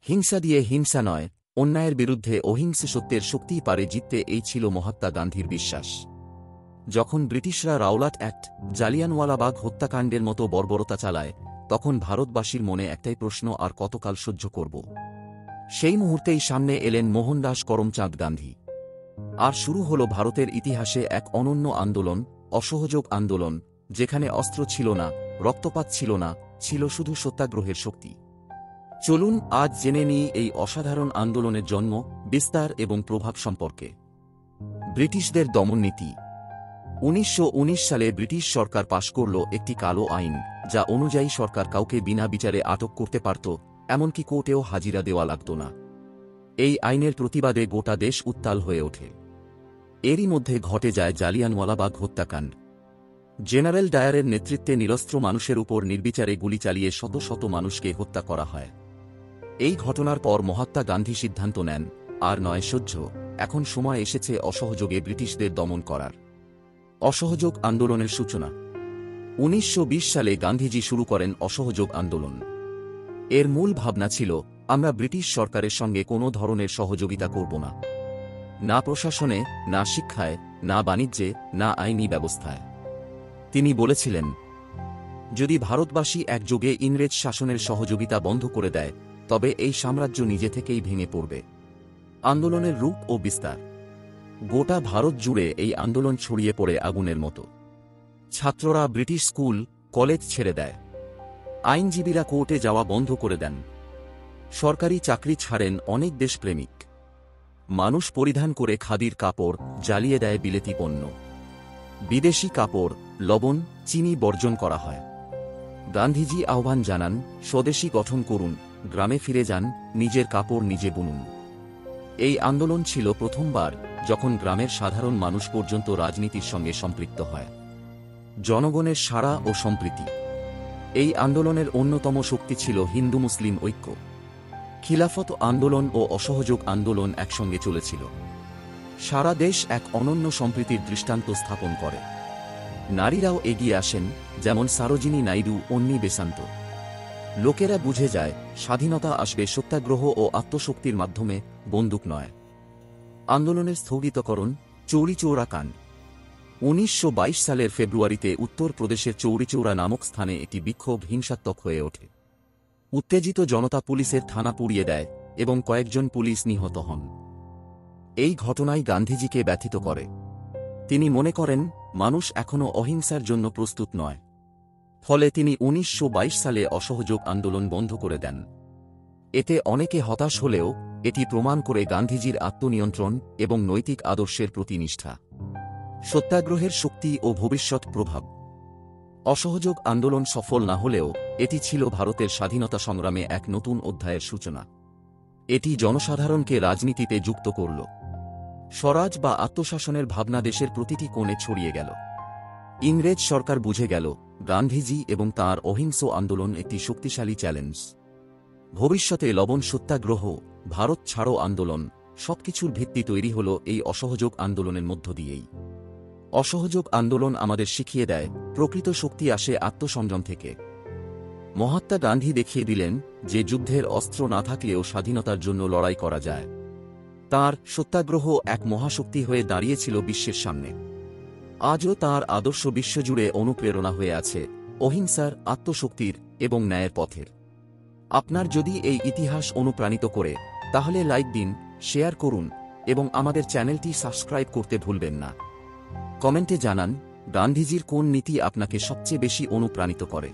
হিংসা দিয়ে হিংসা নয়, অন্যায়ের বিরুদ্ধে অহিংসে সত্যের শক্তিই পারে জিততে, এই ছিল মহাত্মা গান্ধীর বিশ্বাস। যখন ব্রিটিশরা রাওলাট অ্যাক্ট, জালিয়ানওয়ালাবাগ হত্যাকাণ্ডের মতো বর্বরতা চালায়, তখন ভারতবাসীর মনে একটাই প্রশ্ন, আর কতকাল সহ্য করব? সেই মুহূর্তেই সামনে এলেন মোহনদাস করমচাঁদ গান্ধী। আর শুরু হল ভারতের ইতিহাসে এক অনন্য আন্দোলন, অসহযোগ আন্দোলন, যেখানে অস্ত্র ছিল না, রক্তপাত ছিল না, ছিল শুধু সত্যাগ্রহের শক্তি। চলুন আজ জেনে নিই এই অসাধারণ আন্দোলনের জন্ম, বিস্তার এবং প্রভাব সম্পর্কে। ব্রিটিশদের দমন নীতি। 1919 সালে ব্রিটিশ সরকার পাশ করল একটি কালো আইন, যা অনুযায়ী সরকার কাউকে বিনা বিচারে আটক করতে পারত, এমনকি কোর্টেও হাজিরা দেওয়া লাগত না। এই আইনের প্রতিবাদে গোটা দেশ উত্তাল হয়ে ওঠে। এরই মধ্যে ঘটে যায় জালিয়ানওয়ালাবাগ হত্যাকাণ্ড। জেনারেল ডায়ারের নেতৃত্বে নিরস্ত্র মানুষের উপর নির্বিচারে গুলি চালিয়ে শত শত মানুষকে হত্যা করা হয়। এই ঘটনার পর মহাত্মা গান্ধী সিদ্ধান্ত নেন, আর নয় সহ্য, এখন সময় এসেছে অসহযোগে ব্রিটিশদের দমন করার। অসহযোগ আন্দোলনের সূচনা। 1920 সালে গান্ধীজি শুরু করেন অসহযোগ আন্দোলন। এর মূল ভাবনা ছিল, আমরা ব্রিটিশ সরকারের সঙ্গে কোনো ধরনের সহযোগিতা করব না, না প্রশাসনে, না শিক্ষায়, না বাণিজ্যে, না আইনি ব্যবস্থায়। তিনি বলেছিলেন, যদি ভারতবাসী একযোগে ইংরেজ শাসনের সহযোগিতা বন্ধ করে দেয়, তবে এই সাম্রাজ্য নিজে থেকেই ভেঙে পড়বে। আন্দোলনের রূপ ও বিস্তার। গোটা ভারত জুড়ে এই আন্দোলন ছড়িয়ে পড়ে আগুনের মতো। ছাত্ররা ব্রিটিশ স্কুল, কলেজ ছেড়ে দেয়। আইনজীবীরা কোর্টে যাওয়া বন্ধ করে দেন। সরকারি চাকরি ছাড়েন অনেক দেশপ্রেমিক। মানুষ পরিধান করে খাদির কাপড়, জ্বালিয়ে দেয় বিলেতি পণ্য। বিদেশি কাপড়, লবণ, চিনি বর্জন করা হয়। গান্ধীজি আহ্বান জানান, স্বদেশী গঠন করুন, গ্রামে ফিরে যান, নিজের কাপড় নিজে বুনুন। এই আন্দোলন ছিল প্রথমবার যখন গ্রামের সাধারণ মানুষ পর্যন্ত রাজনীতির সঙ্গে সম্পৃক্ত হয়। জনগণের সাড়া ও সম্প্রীতি। এই আন্দোলনের অন্যতম শক্তি ছিল হিন্দু মুসলিম ঐক্য। খিলাফত আন্দোলন ও অসহযোগ আন্দোলন একসঙ্গে চলেছিল। সারা দেশ এক অনন্য সম্প্রীতির দৃষ্টান্ত স্থাপন করে। নারীরাও এগিয়ে আসেন, যেমন সারোজিনী নাইডু, অন্নি বেসান্ত। লোকেরা বুঝে যায়, স্বাধীনতা আসবে সত্যাগ্রহ ও আত্মশক্তির মাধ্যমে, বন্দুক নয়। আন্দোলনের স্থগিতকরণ। চৌরিচৌরা কাণ্ড। 1922 সালের ফেব্রুয়ারিতে উত্তর প্রদেশের চৌরিচৌরা নামক স্থানে একটি বিক্ষোভ হিংসাত্মক হয়ে ওঠে। উত্তেজিত জনতা পুলিশের থানা পুড়িয়ে দেয় এবং কয়েকজন পুলিশ নিহত হন। এই ঘটনায় গান্ধীজিকে ব্যথিত করে। তিনি মনে করেন, মানুষ এখনও অহিংসার জন্য প্রস্তুত নয়। ফলে তিনি 1922 সালে অসহযোগ আন্দোলন বন্ধ করে দেন। এতে অনেকে হতাশ হলেও এটি প্রমাণ করে গান্ধীজির আত্মনিয়ন্ত্রণ এবং নৈতিক আদর্শের প্রতি নিষ্ঠা। সত্যাগ্রহের শক্তি ও ভবিষ্যৎ প্রভাব। অসহযোগ আন্দোলন সফল না হলেও এটি ছিল ভারতের স্বাধীনতা সংগ্রামে এক নতুন অধ্যায়ের সূচনা। এটি জনসাধারণকে রাজনীতিতে যুক্ত করল। স্বরাজ বা আত্মশাসনের ভাবনা দেশের প্রতিটি কোণে ছড়িয়ে গেল। ইংরেজ সরকার বুঝে গেল, গান্ধীজি এবং তাঁর অহিংস আন্দোলন একটি শক্তিশালী চ্যালেঞ্জ। ভবিষ্যতে লবণ সত্যাগ্রহ, ভারত ছাড়ো আন্দোলন, সবকিছুর ভিত্তি তৈরি হল এই অসহযোগ আন্দোলনের মধ্য দিয়েই। অসহযোগ আন্দোলন আমাদের শিখিয়ে দেয়, প্রকৃত শক্তি আসে আত্মসংযম থেকে। মহাত্মা গান্ধী দেখিয়ে দিলেন যে যুদ্ধের অস্ত্র না থাকলেও স্বাধীনতার জন্য লড়াই করা যায়। তাঁর সত্যাগ্রহ এক মহাশক্তি হয়ে দাঁড়িয়েছিল বিশ্বের সামনে। আজও তাঁর আদর্শ বিশ্বজুড়ে অনুপ্রেরণা হয়ে আছে, অহিংসার, আত্মশক্তির এবং ন্যায়ের পথের। আপনার যদি এই ইতিহাস অনুপ্রাণিত করে, তাহলে লাইক দিন, শেয়ার করুন এবং আমাদের চ্যানেলটি সাবস্ক্রাইব করতে ভুলবেন না। কমেন্টে জানান, গান্ধীজির কোন নীতি আপনাকে সবচেয়ে বেশি অনুপ্রাণিত করে।